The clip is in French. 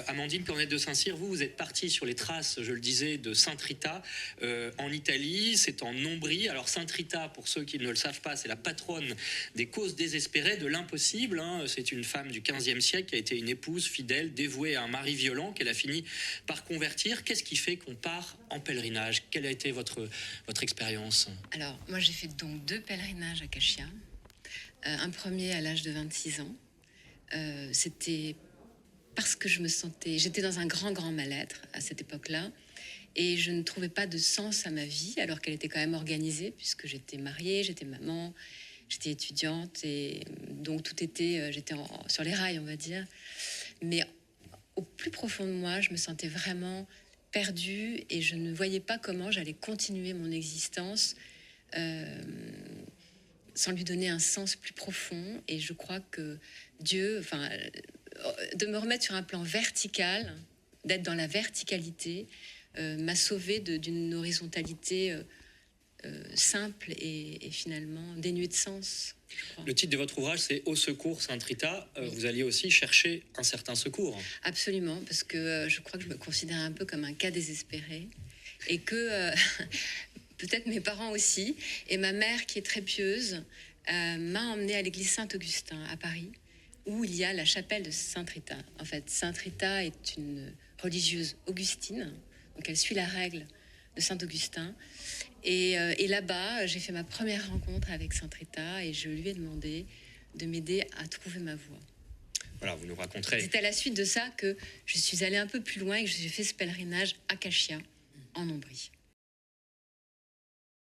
Amandine Cornette de Saint-Cyr, vous êtes partie sur les traces, je le disais, de Sainte Rita en Italie, c'est en Ombrie. Alors Sainte Rita, pour ceux qui ne le savent pas, c'est la patronne des causes désespérées, de l'impossible. C'est une femme du XVe siècle qui a été une épouse fidèle, dévouée à un mari violent, qu'elle a fini par convertir. Qu'est-ce qui fait qu'on part en pèlerinage? Quelle a été votre expérience? Alors, moi j'ai fait donc 2 pèlerinages à Kashia. Un premier à l'âge de 26 ans. C'était parce que j'étais dans un grand mal-être à cette époque-là, et je ne trouvais pas de sens à ma vie, alors qu'elle était quand même organisée, puisque j'étais mariée, j'étais maman, j'étais étudiante, et donc tout était, sur les rails, on va dire. Mais au plus profond de moi, je me sentais vraiment perdue, et je ne voyais pas comment j'allais continuer mon existence sans lui donner un sens plus profond. Et je crois que Dieu, de me remettre sur un plan vertical, d'être dans la verticalité, m'a sauvée d'une horizontalité simple et finalement dénuée de sens. Le titre de votre ouvrage, c'est Au secours, Sainte Rita. Oui. Vous alliez aussi chercher un certain secours. Absolument, parce que je crois que je me considère un peu comme un cas désespéré, et que peut-être mes parents aussi, et ma mère, qui est très pieuse, m'a emmenée à l'église Saint-Augustin à Paris, où il y a la chapelle de Sainte Rita. En fait, Sainte Rita est une religieuse augustine, donc elle suit la règle de Saint-Augustin. Et là-bas, j'ai fait ma première rencontre avec Sainte Rita, et je lui ai demandé de m'aider à trouver ma voie. Voilà, vous nous raconterez. C'est à la suite de ça que je suis allée un peu plus loin et que j'ai fait ce pèlerinage à Kashia, en Ombrie.